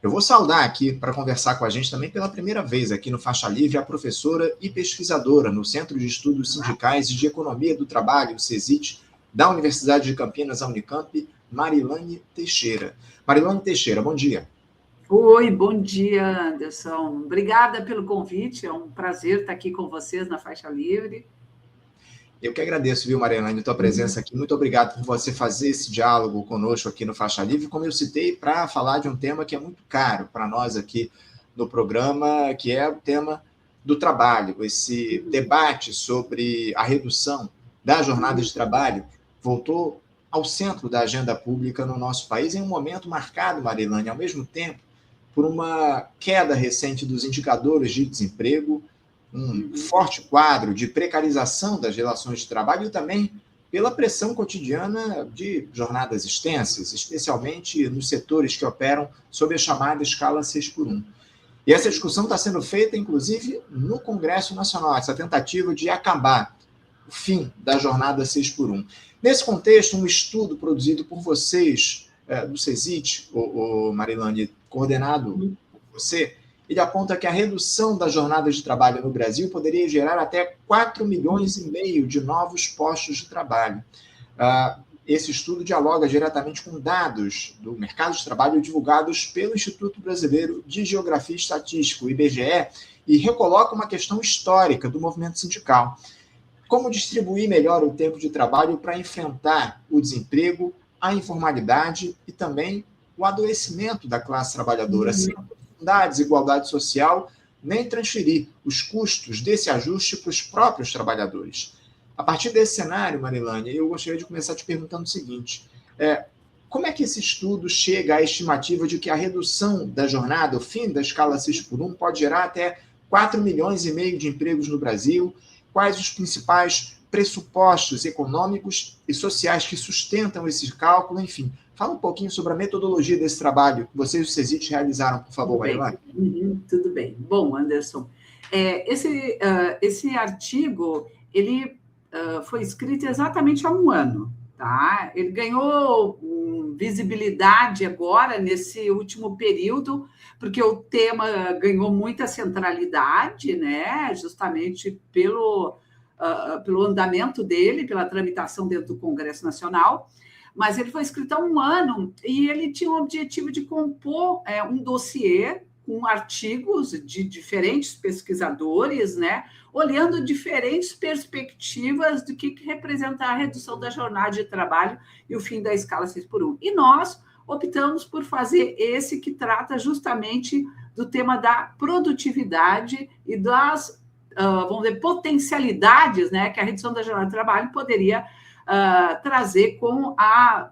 Eu vou saudar aqui para conversar com a gente também pela primeira vez aqui no Faixa Livre a professora e pesquisadora no Centro de Estudos Sindicais e de Economia do Trabalho, o CESIT, da Universidade de Campinas, a Unicamp, Marilane Teixeira. Marilane Teixeira, bom dia. Oi, bom dia, Anderson. Obrigada pelo convite, é um prazer estar aqui com vocês na Faixa Livre. Eu que agradeço, viu, Marilane, a tua presença aqui. Muito obrigado por você fazer esse diálogo conosco aqui no Faixa Livre, como eu citei, para falar de um tema que é muito caro para nós aqui no programa, que é o tema do trabalho. Esse debate sobre a redução da jornada de trabalho voltou ao centro da agenda pública no nosso país em um momento marcado, Marilane, ao mesmo tempo, por uma queda recente dos indicadores de desemprego, um forte quadro de precarização das relações de trabalho e também pela pressão cotidiana de jornadas extensas, especialmente nos setores que operam sob a chamada escala 6x1. E essa discussão está sendo feita, inclusive, no Congresso Nacional, essa tentativa de acabar o fim da jornada 6x1. Nesse contexto, um estudo produzido por vocês, do CESIT, o Marilane, coordenado por você, ele aponta que a redução da jornada de trabalho no Brasil poderia gerar até 4,5 milhões de novos postos de trabalho. Esse estudo dialoga diretamente com dados do mercado de trabalho divulgados pelo Instituto Brasileiro de Geografia e Estatística, o IBGE, e recoloca uma questão histórica do movimento sindical. Como distribuir melhor o tempo de trabalho para enfrentar o desemprego, a informalidade e também o adoecimento da classe trabalhadora, sem aprofundar a desigualdade social, nem transferir os custos desse ajuste para os próprios trabalhadores. A partir desse cenário, Marilane, eu gostaria de começar te perguntando o seguinte: como é que esse estudo chega à estimativa de que a redução da jornada, o fim da escala 6x1, pode gerar até 4,5 milhões de empregos no Brasil? Quais os principais pressupostos econômicos e sociais que sustentam esse cálculo? Enfim, fala um pouquinho sobre a metodologia desse trabalho que vocês e o CESIT realizaram, por favor, Marilane. Tudo bem. Bom, Anderson, esse artigo, ele foi escrito exatamente há um ano, tá? Ele ganhou visibilidade agora, nesse último período, porque o tema ganhou muita centralidade, né? Justamente pelo andamento dele, pela tramitação dentro do Congresso Nacional, mas ele foi escrito há um ano e ele tinha o objetivo de compor um dossiê com artigos de diferentes pesquisadores, né, olhando diferentes perspectivas do que representa a redução da jornada de trabalho e o fim da escala 6x1. E nós optamos por fazer esse que trata justamente do tema da produtividade e das, vamos dizer, potencialidades, né, que a redução da jornada de trabalho poderia trazer com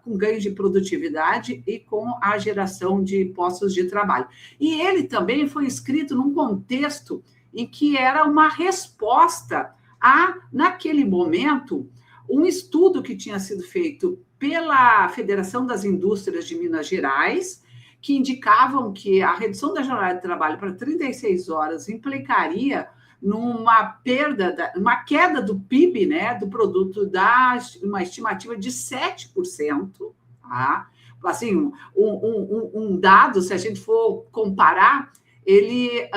ganho de produtividade e com a geração de postos de trabalho. E ele também foi escrito num contexto em que era uma resposta naquele momento, um estudo que tinha sido feito pela Federação das Indústrias de Minas Gerais, que indicavam que a redução da jornada de trabalho para 36 horas implicaria numa uma queda do PIB, né, do produto, uma estimativa de 7%, tá? Assim, um dado, se a gente for comparar, ele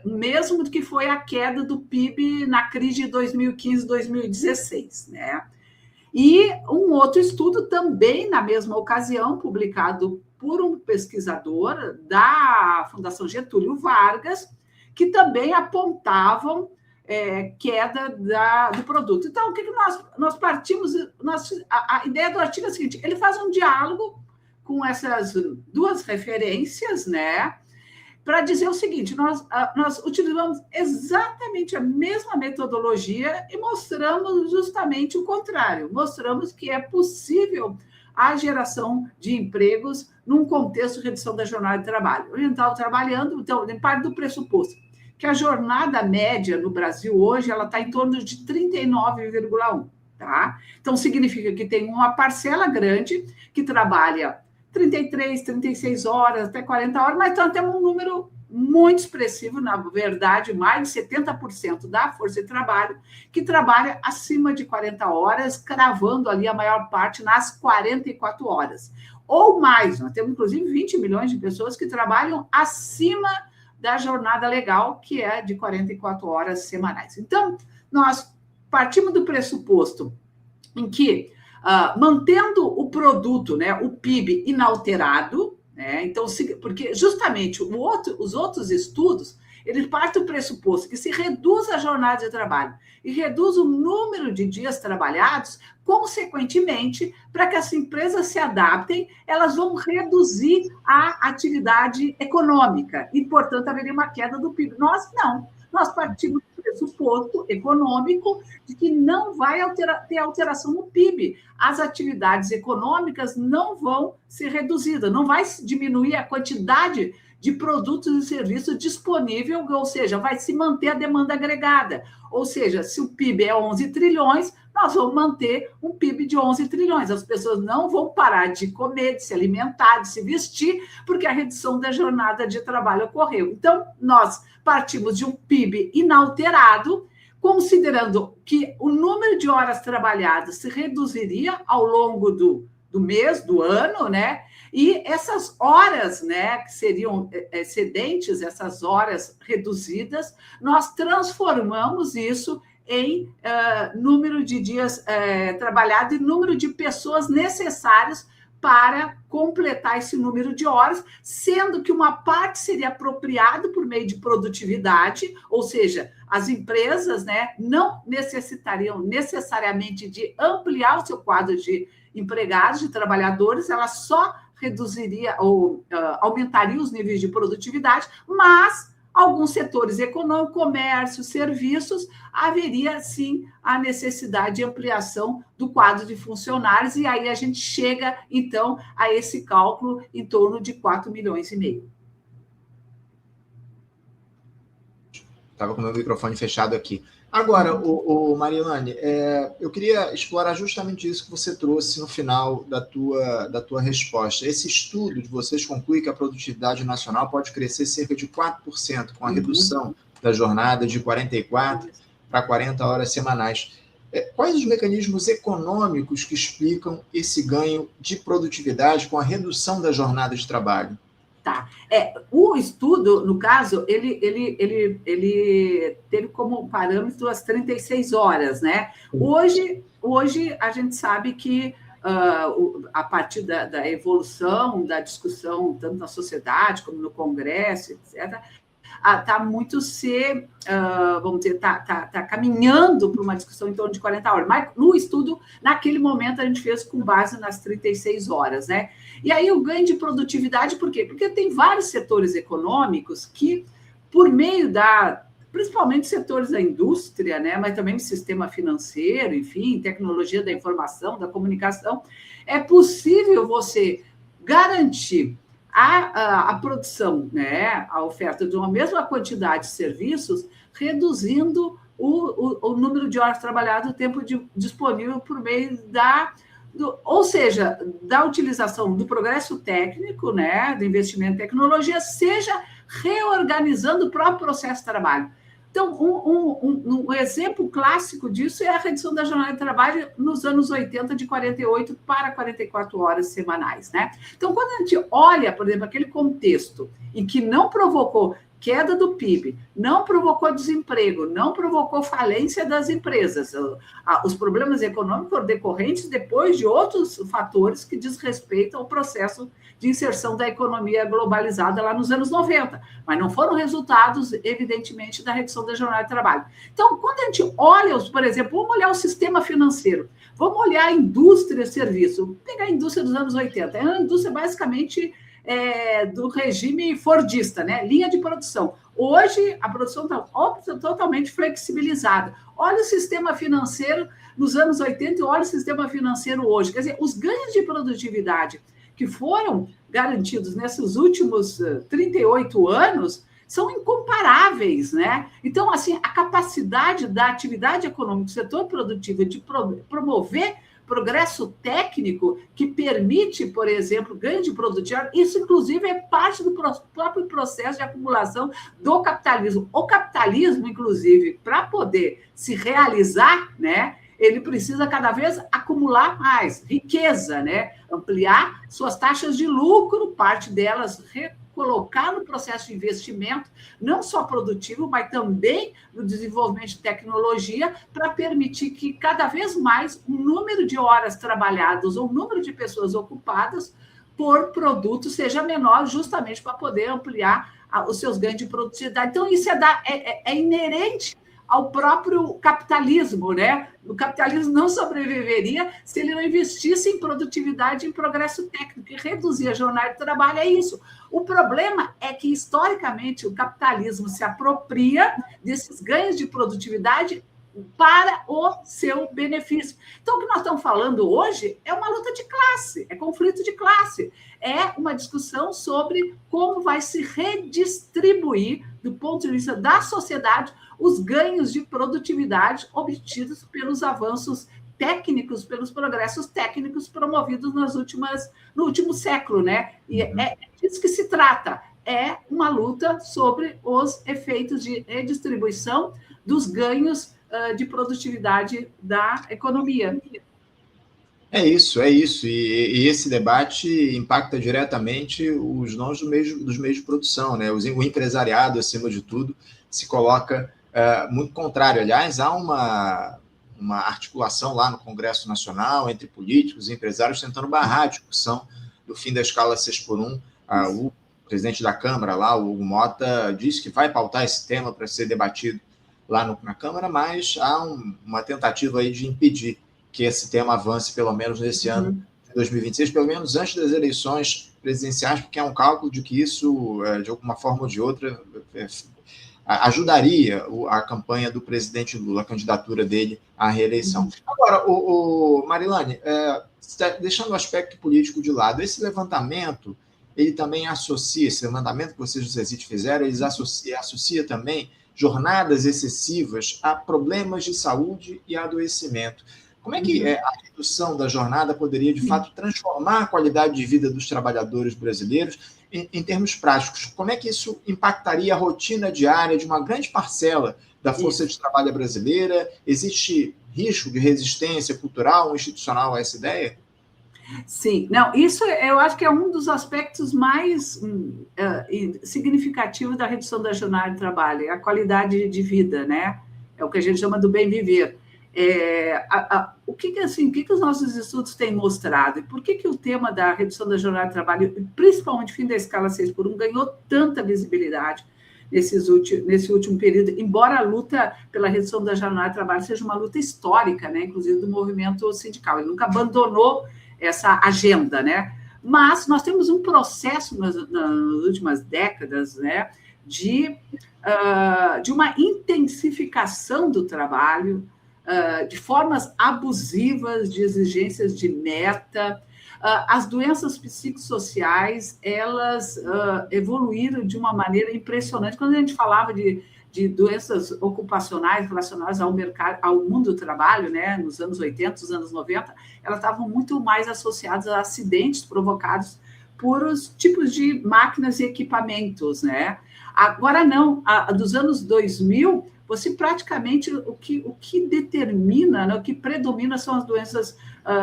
o mesmo do que foi a queda do PIB na crise de 2015, 2016, né? E um outro estudo também, na mesma ocasião, publicado por um pesquisador da Fundação Getúlio Vargas, que também apontavam queda do produto. Então, o que nós partimos? A ideia do artigo é a seguinte: ele faz um diálogo com essas duas referências, né, para dizer o seguinte: nós utilizamos exatamente a mesma metodologia e mostramos justamente o contrário. Mostramos que é possível a geração de empregos num contexto de redução da jornada de trabalho. A gente estava trabalhando, então, em parte do pressuposto que a jornada média no Brasil hoje ela está em torno de 39,1, tá? Então, significa que tem uma parcela grande que trabalha 33, 36 horas, até 40 horas, mas então temos um número muito expressivo, na verdade, mais de 70% da força de trabalho, que trabalha acima de 40 horas, cravando ali a maior parte nas 44 horas. Ou mais, nós temos, inclusive, 20 milhões de pessoas que trabalham acima da jornada legal, que é de 44 horas semanais. Então, nós partimos do pressuposto em que, mantendo o produto, né, o PIB inalterado, né, então, porque justamente os outros estudos, eles partem do pressuposto que se reduz a jornada de trabalho e reduz o número de dias trabalhados, consequentemente, para que as empresas se adaptem, elas vão reduzir a atividade econômica e, portanto, haveria uma queda do PIB. Nós não. Nós partimos do pressuposto econômico de que não vai ter alteração no PIB. As atividades econômicas não vão ser reduzidas, não vai diminuir a quantidade de produtos e serviços disponível, ou seja, vai se manter a demanda agregada. Ou seja, se o PIB é 11 trilhões, nós vamos manter um PIB de 11 trilhões. As pessoas não vão parar de comer, de se alimentar, de se vestir, porque a redução da jornada de trabalho ocorreu. Então, nós partimos de um PIB inalterado, considerando que o número de horas trabalhadas se reduziria ao longo do mês, do ano, né? E essas horas, né, que seriam excedentes, essas horas reduzidas, nós transformamos isso em número de dias trabalhados e número de pessoas necessárias para completar esse número de horas, sendo que uma parte seria apropriada por meio de produtividade, ou seja, as empresas, né, não necessitariam necessariamente de ampliar o seu quadro de empregados, de trabalhadores, ela só reduziria ou aumentaria os níveis de produtividade, mas alguns setores econômicos, comércio, serviços, haveria, sim, a necessidade de ampliação do quadro de funcionários, e aí a gente chega, então, a esse cálculo em torno de 4,5 milhões. Estava com o meu microfone fechado aqui. Agora, Marilane, eu queria explorar justamente isso que você trouxe no final da tua resposta. Esse estudo de vocês conclui que a produtividade nacional pode crescer cerca de 4% com a redução da jornada de 44 para 40 horas semanais. Quais os mecanismos econômicos que explicam esse ganho de produtividade com a redução da jornada de trabalho? Tá. O estudo, no caso, ele teve como parâmetro as 36 horas, né? Hoje a gente sabe que, a partir da evolução, da discussão, tanto na sociedade como no Congresso, etc., está muito vamos dizer, está caminhando para uma discussão em torno de 40 horas. Mas no estudo, naquele momento, a gente fez com base nas 36 horas, né? E aí o ganho de produtividade, por quê? Porque tem vários setores econômicos que, por meio principalmente setores da indústria, né, mas também do sistema financeiro, enfim, tecnologia da informação, da comunicação, é possível você garantir a produção, né, a oferta de uma mesma quantidade de serviços, reduzindo o número de horas trabalhadas, o tempo disponível por meio ou seja, da utilização do progresso técnico, né, do investimento em tecnologia, seja reorganizando o próprio processo de trabalho. Então, um exemplo clássico disso é a redução da jornada de trabalho nos anos 80, de 48 para 44 horas semanais, né? Então, quando a gente olha, por exemplo, aquele contexto em que não provocou queda do PIB, não provocou desemprego, não provocou falência das empresas, os problemas econômicos decorrentes depois de outros fatores que diz respeito ao processo de inserção da economia globalizada lá nos anos 90, mas não foram resultados, evidentemente, da redução da jornada de trabalho. Então, quando a gente olha, por exemplo, vamos olhar o sistema financeiro, vamos olhar a indústria e serviço, vamos pegar a indústria dos anos 80, é uma indústria basicamente do regime fordista, né? Linha de produção. Hoje, a produção está totalmente flexibilizada. Olha o sistema financeiro nos anos 80 e olha o sistema financeiro hoje. Quer dizer, os ganhos de produtividade que foram garantidos nesses últimos 38 anos são incomparáveis, né? Então, assim, a capacidade da atividade econômica do setor produtivo de promover progresso técnico que permite, por exemplo, ganho de produtividade. Isso, inclusive, é parte do próprio processo de acumulação do capitalismo. O capitalismo, inclusive, para poder se realizar, né, ele precisa cada vez acumular mais riqueza, né? Ampliar suas taxas de lucro, parte delas colocar no processo de investimento, não só produtivo, mas também no desenvolvimento de tecnologia, para permitir que cada vez mais o número de horas trabalhadas ou o número de pessoas ocupadas por produto seja menor, justamente para poder ampliar os seus ganhos de produtividade. Então, isso é inerente ao próprio capitalismo, né? O capitalismo não sobreviveria se ele não investisse em produtividade e em progresso técnico, e reduzir a jornada de trabalho é isso. O problema é que, historicamente, o capitalismo se apropria desses ganhos de produtividade para o seu benefício. Então, o que nós estamos falando hoje é uma luta de classe, é conflito de classe, é uma discussão sobre como vai se redistribuir, do ponto de vista da sociedade, os ganhos de produtividade obtidos pelos avanços técnicos, pelos progressos técnicos promovidos no último século, né? E é disso que se trata. É uma luta sobre os efeitos de redistribuição dos ganhos de produtividade da economia. É isso. E esse debate impacta diretamente os nós dos meios de produção, né? O empresariado, acima de tudo, se coloca muito contrário. Aliás, há uma articulação lá no Congresso Nacional entre políticos e empresários tentando barrar a discussão do fim da escala 6x1. O presidente da Câmara, lá, o Hugo Mota, disse que vai pautar esse tema para ser debatido lá na Câmara, mas há uma tentativa aí de impedir que esse tema avance, pelo menos nesse ano de 2026, pelo menos antes das eleições presidenciais, porque é um cálculo de que isso, de alguma forma ou de outra, ajudaria a campanha do presidente Lula, a candidatura dele à reeleição. Agora, Marilane, deixando o aspecto político de lado, esse levantamento, ele também associa, esse levantamento que vocês do CESIT fizeram, eles associa também jornadas excessivas a problemas de saúde e adoecimento. Como é que a redução da jornada poderia, de fato, transformar a qualidade de vida dos trabalhadores brasileiros em termos práticos? Como é que isso impactaria a rotina diária de uma grande parcela da força de trabalho brasileira? Existe risco de resistência cultural ou institucional a essa ideia? Sim, não, isso eu acho que é um dos aspectos mais significativos da redução da jornada de trabalho, é a qualidade de vida, né? É o que a gente chama do bem viver. O que os nossos estudos têm mostrado? E por que o tema da redução da jornada de trabalho, principalmente o fim da escala 6x1, ganhou tanta visibilidade nesse último período, embora a luta pela redução da jornada de trabalho seja uma luta histórica, né, inclusive do movimento sindical, ele nunca abandonou essa agenda, né? Mas nós temos um processo nas últimas décadas, né, de uma intensificação do trabalho, de formas abusivas, de exigências de meta. As doenças psicossociais, elas evoluíram de uma maneira impressionante. Quando a gente falava de doenças ocupacionais relacionadas ao mundo do trabalho, né, nos anos 80, nos anos 90, elas estavam muito mais associadas a acidentes provocados por os tipos de máquinas e equipamentos, né? Agora não, dos anos 2000, você praticamente, o que determina, né, o que predomina são as doenças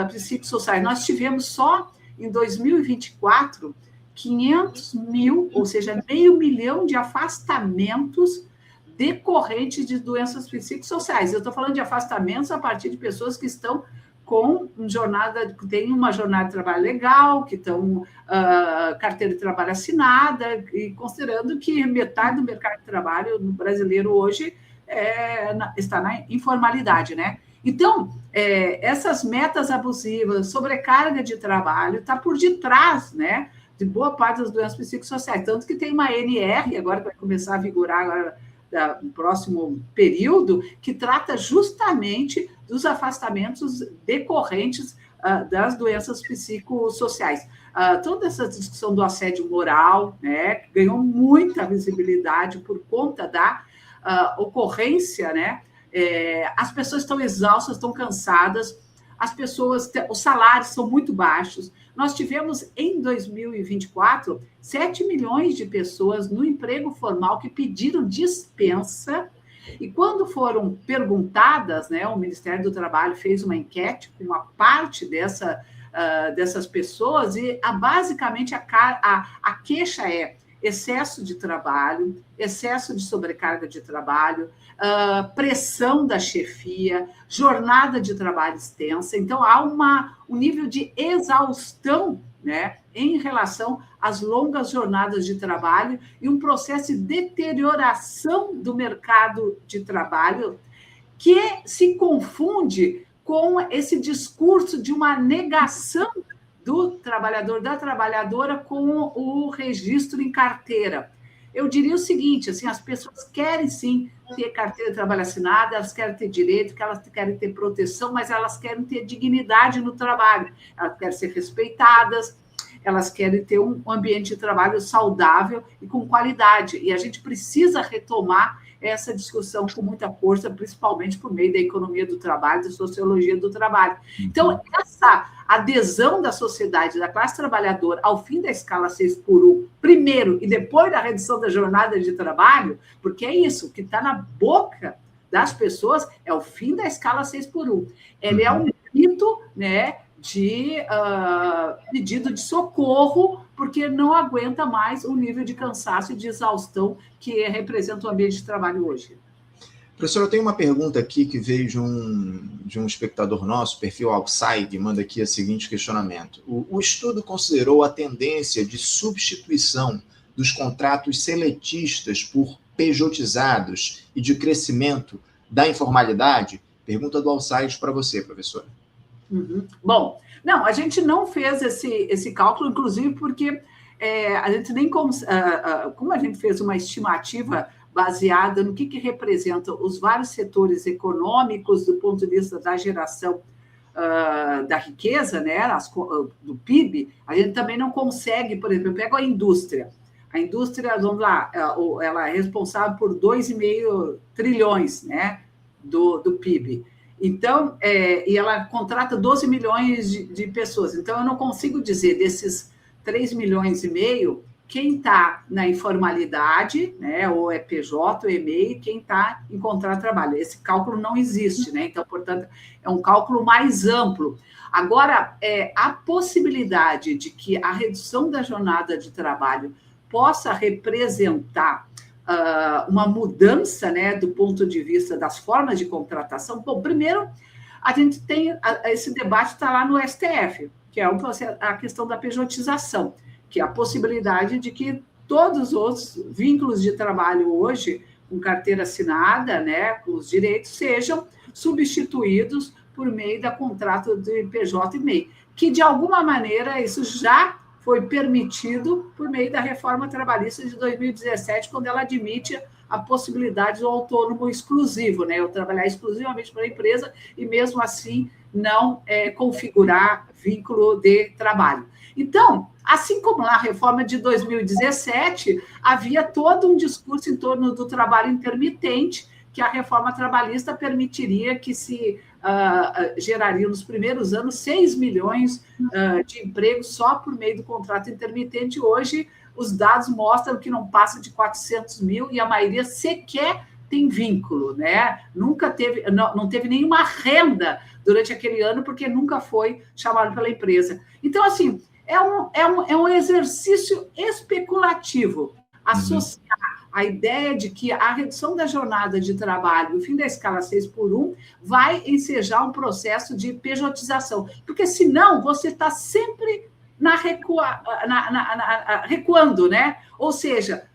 psicossociais. Nós tivemos só em 2024 500 mil, ou seja, 500 mil de afastamentos decorrentes de doenças psicossociais. Eu estou falando de afastamentos a partir de pessoas que estão têm uma jornada de trabalho legal, que estão carteira de trabalho assinada, e considerando que metade do mercado de trabalho brasileiro hoje está na informalidade, né? Então, essas metas abusivas, sobrecarga de trabalho, está por detrás, né, de boa parte das doenças psicossociais. Tanto que tem uma NR, agora vai começar a vigorar agora, no próximo período, que trata justamente dos afastamentos decorrentes das doenças psicossociais. Toda essa discussão do assédio moral, né, ganhou muita visibilidade por conta da ocorrência, né? As pessoas estão exaustas, estão cansadas, as pessoas, os salários são muito baixos. Nós tivemos, em 2024, 7 milhões de pessoas no emprego formal que pediram dispensa, e quando foram perguntadas, né, o Ministério do Trabalho fez uma enquete com uma parte dessas pessoas, e basicamente a queixa é excesso de trabalho, excesso de sobrecarga de trabalho, pressão da chefia, jornada de trabalho extensa. Então, há um nível de exaustão, né, em relação às longas jornadas de trabalho e um processo de deterioração do mercado de trabalho que se confunde com esse discurso de uma negação do trabalhador, da trabalhadora, com o registro em carteira. Eu diria o seguinte, assim, as pessoas querem, sim, ter carteira de trabalho assinada, elas querem ter direito, que elas querem ter proteção, mas elas querem ter dignidade no trabalho, elas querem ser respeitadas, elas querem ter um ambiente de trabalho saudável e com qualidade. E a gente precisa retomar essa discussão com muita força, principalmente por meio da economia do trabalho, da sociologia do trabalho. Então, essa adesão da sociedade, da classe trabalhadora, ao fim da escala 6x1, primeiro, e depois da redução da jornada de trabalho, porque é isso, o que está na boca das pessoas é o fim da escala 6x1. Ele é um grito, né, de pedido de socorro, porque não aguenta mais o nível de cansaço e de exaustão que representa o ambiente de trabalho hoje. Professor, eu tenho uma pergunta aqui que veio de um espectador nosso, perfil Outside, manda aqui o seguinte questionamento. O estudo considerou a tendência de substituição dos contratos seletistas por pejotizados e de crescimento da informalidade? Pergunta do Outside para você, professora. Bom, não, a gente não fez esse cálculo, inclusive porque a gente nem... como a gente fez uma estimativa baseada no que representa os vários setores econômicos do ponto de vista da geração da riqueza, né, do PIB, a gente também não consegue, por exemplo, eu pego a indústria. A indústria, vamos lá, ela é responsável por 2,5 trilhões, né, do PIB. Então, e ela contrata 12 milhões de pessoas. Então, eu não consigo dizer desses 3,5 milhões, quem está na informalidade, né, ou é PJ, ou é MEI, quem está em contrato de trabalho. Esse cálculo não existe, né? Então, portanto, é um cálculo mais amplo. Agora, a possibilidade de que a redução da jornada de trabalho possa representar uma mudança, né, do ponto de vista das formas de contratação. Bom, primeiro, a gente tem esse debate está lá no STF, que é a questão da pejotização, que é a possibilidade de que todos os vínculos de trabalho hoje, com carteira assinada, né, com os direitos, sejam substituídos por meio da contrato de PJ e MEI, que, de alguma maneira, isso já foi permitido por meio da reforma trabalhista de 2017, quando ela admite a possibilidade do autônomo exclusivo, né? Eu trabalhar exclusivamente para a empresa e, mesmo assim, não configurar vínculo de trabalho. Então, assim como na reforma de 2017, havia todo um discurso em torno do trabalho intermitente, que a reforma trabalhista permitiria que se geraria nos primeiros anos 6 milhões de empregos só por meio do contrato intermitente. Hoje, os dados mostram que não passa de 400 mil e a maioria sequer tem vínculo, né? Nunca teve, não teve nenhuma renda durante aquele ano, porque nunca foi chamado pela empresa. Então, assim, é um exercício especulativo associar a ideia de que a redução da jornada de trabalho, no fim da escala 6x1, vai ensejar um processo de pejotização. Porque, senão, você está sempre recuando, né? Ou seja,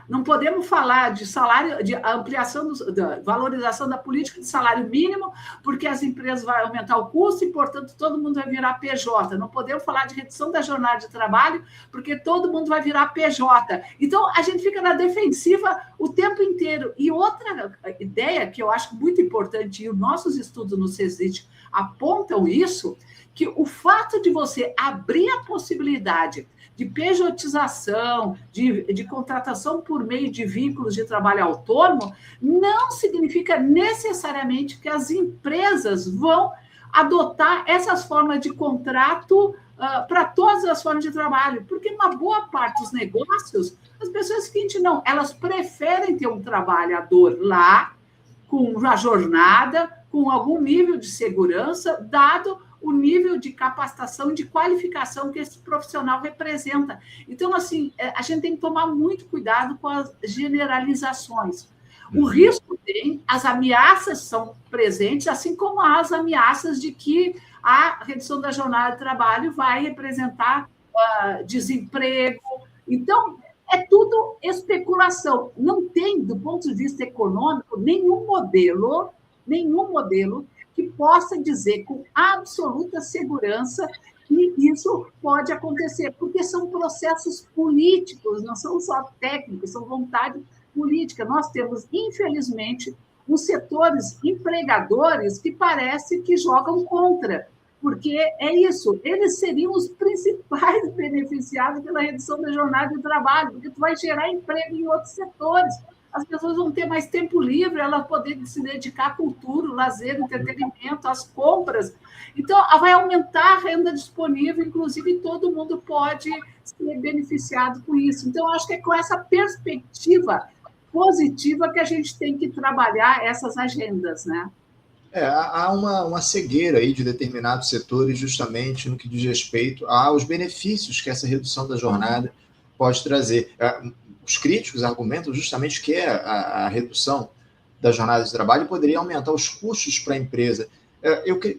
não podemos falar de salário, de ampliação, da valorização da política de salário mínimo, porque as empresas vão aumentar o custo e, portanto, todo mundo vai virar PJ. Não podemos falar de redução da jornada de trabalho, porque todo mundo vai virar PJ. Então, a gente fica na defensiva o tempo inteiro. E outra ideia que eu acho muito importante, e os nossos estudos no CESIT apontam isso, que o fato de você abrir a possibilidade de pejotização, de contratação por meio de vínculos de trabalho autônomo, não significa necessariamente que as empresas vão adotar essas formas de contrato para todas as formas de trabalho, porque uma boa parte dos negócios, as pessoas seguinte, não, elas preferem ter um trabalhador lá, com uma jornada, com algum nível de segurança, dado o nível de capacitação e de qualificação que esse profissional representa. Então, assim, a gente tem que tomar muito cuidado com as generalizações. O risco tem, as ameaças são presentes, assim como as ameaças de que a redução da jornada de trabalho vai representar desemprego. Então, é tudo especulação. Não tem, do ponto de vista econômico, nenhum modelo que possa dizer com absoluta segurança que isso pode acontecer, porque são processos políticos, não são só técnicos, são vontade política. Nós temos, infelizmente, uns setores empregadores que parece que jogam contra, porque é isso, eles seriam os principais beneficiados pela redução da jornada de trabalho, porque tu vai gerar emprego em outros setores. As pessoas vão ter mais tempo livre, elas poderem se dedicar à cultura, lazer, entretenimento, às compras. Então, vai aumentar a renda disponível, inclusive todo mundo pode ser beneficiado com isso. Então, acho que é com essa perspectiva positiva que a gente tem que trabalhar essas agendas, né? Há uma cegueira aí de determinados setores justamente no que diz respeito aos benefícios que essa redução da jornada pode trazer. Os críticos argumentam justamente que a redução da jornada de trabalho poderia aumentar os custos para a empresa.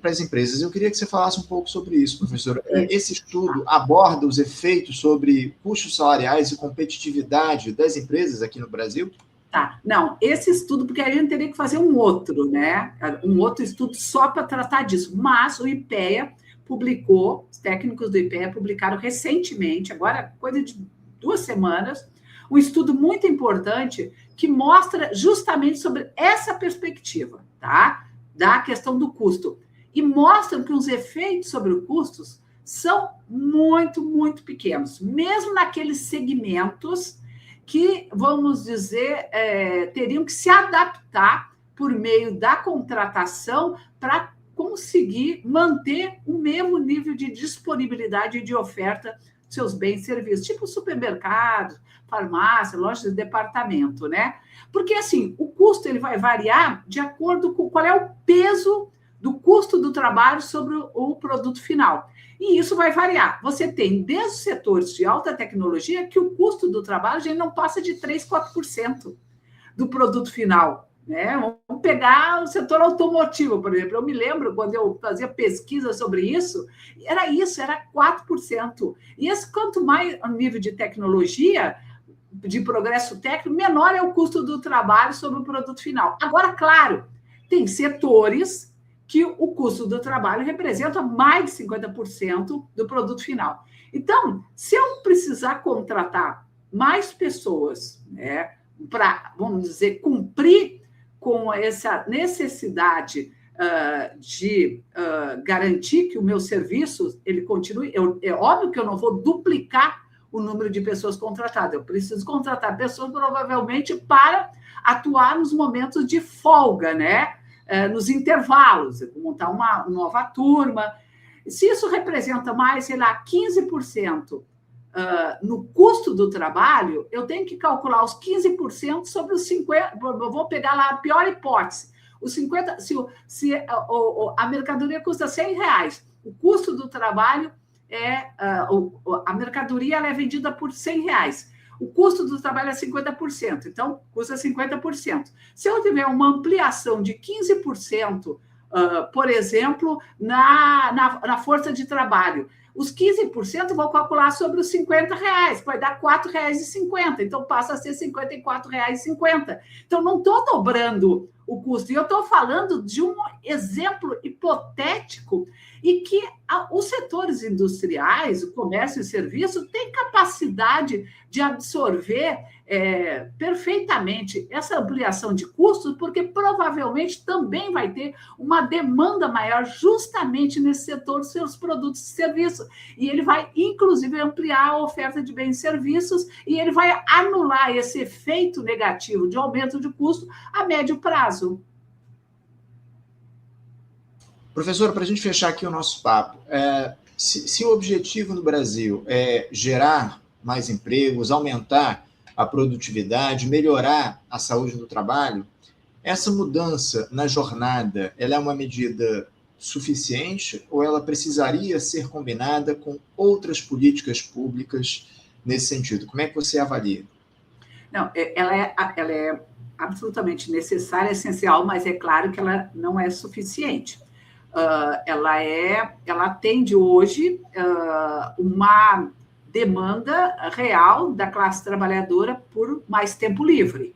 Para as empresas. Eu queria que você falasse um pouco sobre isso, professora. Esse estudo aborda os efeitos sobre custos salariais e competitividade das empresas aqui no Brasil? Tá, não, esse estudo, porque a gente teria que fazer um outro, né? Um outro estudo só para tratar disso. Mas o IPEA publicou, os técnicos do IPEA publicaram recentemente, agora coisa de 2 semanas, um estudo muito importante que mostra justamente sobre essa perspectiva, tá? Da questão do custo. E mostram que os efeitos sobre os custos são muito, muito pequenos, mesmo naqueles segmentos que, vamos dizer, teriam que se adaptar por meio da contratação para conseguir manter o mesmo nível de disponibilidade e de oferta de seus bens e serviços, tipo supermercado, farmácia, loja de departamento, né? Porque, assim, o custo ele vai variar de acordo com qual é o peso do custo do trabalho sobre o produto final. E isso vai variar. Você tem desde os setores de alta tecnologia que o custo do trabalho já não passa de 3%, 4% do produto final. Né? Vamos pegar o setor automotivo, por exemplo. Eu me lembro, quando eu fazia pesquisa sobre isso, era 4%. E esse, quanto mais o nível de tecnologia, de progresso técnico, menor é o custo do trabalho sobre o produto final. Agora, claro, tem setores que o custo do trabalho representa mais de 50% do produto final. Então, se eu precisar contratar mais pessoas, né, para, vamos dizer, cumprir com essa necessidade de garantir que o meu serviço ele continue, é óbvio que eu não vou duplicar o número de pessoas contratadas, eu preciso contratar pessoas provavelmente para atuar nos momentos de folga, né? Nos intervalos, montar uma nova turma. Se isso representa mais, sei lá, 15% no custo do trabalho, eu tenho que calcular os 15% sobre os 50%. Vou pegar lá a pior hipótese. Os 50%, se a mercadoria custa R$100, o custo do trabalho a mercadoria ela é vendida por R$100. O custo do trabalho é 50%, então custa 50%. Se eu tiver uma ampliação de 15%, por exemplo, na força de trabalho, os 15% vou calcular sobre os R$50, vai dar R$4,50, então passa a ser R$54,50. Então, não estou dobrando o custo, e eu estou falando de um exemplo hipotético e que os setores industriais, o comércio e serviço, têm capacidade de absorver perfeitamente essa ampliação de custos, porque provavelmente também vai ter uma demanda maior justamente nesse setor dos seus produtos e serviços. E ele vai, inclusive, ampliar a oferta de bens e serviços e ele vai anular esse efeito negativo de aumento de custo a médio prazo. Professora, para a gente fechar aqui o nosso papo, se o objetivo no Brasil é gerar mais empregos, aumentar a produtividade, melhorar a saúde do trabalho, essa mudança na jornada, ela é uma medida suficiente ou ela precisaria ser combinada com outras políticas públicas nesse sentido? Como é que você avalia? Não, ela é absolutamente necessária, essencial, mas é claro que ela não é suficiente. Ela atende hoje uma demanda real da classe trabalhadora por mais tempo livre.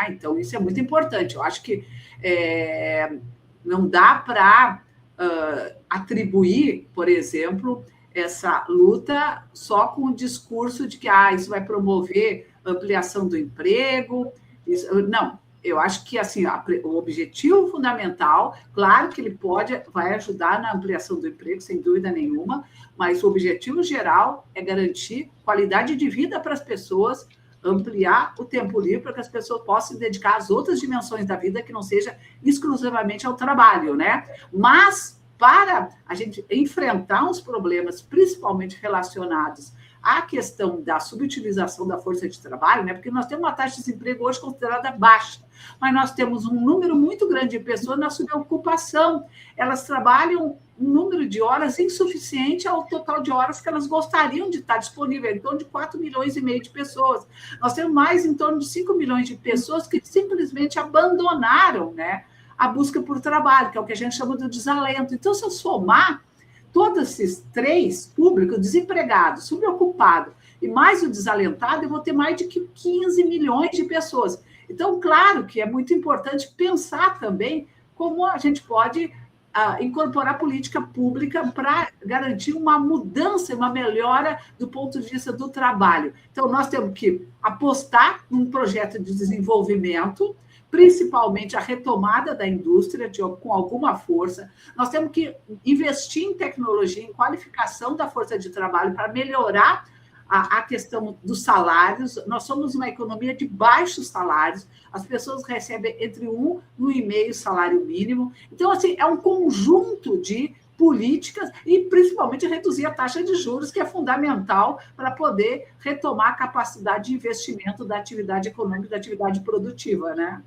Então, isso é muito importante. Eu acho que não dá para atribuir, por exemplo, essa luta só com o discurso de que isso vai promover ampliação do emprego. Não, eu acho que assim, o objetivo fundamental, claro que ele vai ajudar na ampliação do emprego, sem dúvida nenhuma, mas o objetivo geral é garantir qualidade de vida para as pessoas, ampliar o tempo livre para que as pessoas possam se dedicar às outras dimensões da vida que não seja exclusivamente ao trabalho, né? Mas para a gente enfrentar os problemas, principalmente relacionados à questão da subutilização da força de trabalho, né? Porque nós temos uma taxa de desemprego hoje considerada baixa, mas nós temos um número muito grande de pessoas na subocupação. Elas trabalham um número de horas insuficiente ao total de horas que elas gostariam de estar disponível, em torno de 4,5 milhões de pessoas. Nós temos mais em torno de 5 milhões de pessoas que simplesmente abandonaram, né, a busca por trabalho, que é o que a gente chama de desalento. Então, se eu somar todos esses três públicos, desempregado, subocupado e mais o desalentado, eu vou ter mais de 15 milhões de pessoas. Então, claro que é muito importante pensar também como a gente pode incorporar política pública para garantir uma mudança, uma melhora do ponto de vista do trabalho. Então, nós temos que apostar num projeto de desenvolvimento, principalmente a retomada da indústria com alguma força. Nós temos que investir em tecnologia, em qualificação da força de trabalho para melhorar a questão dos salários. Nós somos uma economia de baixos salários, as pessoas recebem entre 1 e 1,5 salário mínimo. Então, assim, é um conjunto de políticas e, principalmente, reduzir a taxa de juros, que é fundamental para poder retomar a capacidade de investimento da atividade econômica, da atividade produtiva, né?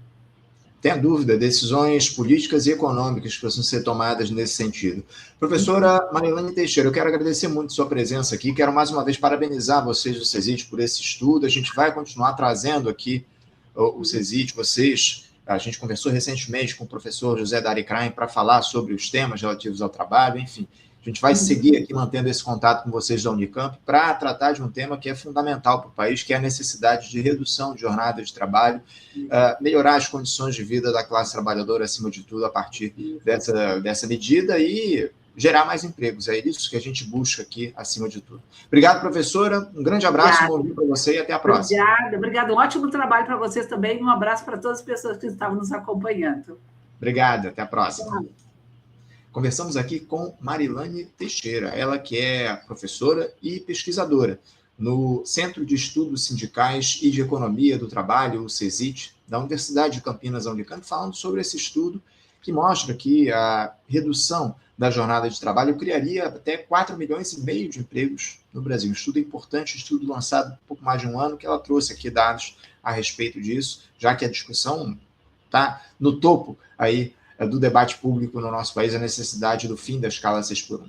Tem dúvida, decisões políticas e econômicas que precisam ser tomadas nesse sentido. Professora Marilane Teixeira, eu quero agradecer muito a sua presença aqui, quero mais uma vez parabenizar vocês do CESIT por esse estudo, a gente vai continuar trazendo aqui o CESIT, a gente conversou recentemente com o professor José Dari Krain para falar sobre os temas relativos ao trabalho, enfim, a gente vai seguir aqui mantendo esse contato com vocês da Unicamp para tratar de um tema que é fundamental para o país, que é a necessidade de redução de jornada de trabalho, melhorar as condições de vida da classe trabalhadora, acima de tudo, a partir dessa medida e gerar mais empregos. É isso que a gente busca aqui, acima de tudo. Obrigado, professora. Um grande abraço, um bom dia para você e até a próxima. Obrigada. Um ótimo trabalho para vocês também. Um abraço para todas as pessoas que estavam nos acompanhando. Obrigado. Até a próxima. Conversamos aqui com Marilane Teixeira, ela que é professora e pesquisadora no Centro de Estudos Sindicais e de Economia do Trabalho, o CESIT, da Universidade de Campinas, a Unicamp, falando sobre esse estudo que mostra que a redução da jornada de trabalho criaria até 4,5 milhões de empregos no Brasil. Um estudo importante, estudo lançado há pouco mais de um ano, que ela trouxe aqui dados a respeito disso, já que a discussão está no topo aí do debate público no nosso país, a necessidade do fim da escala 6x1.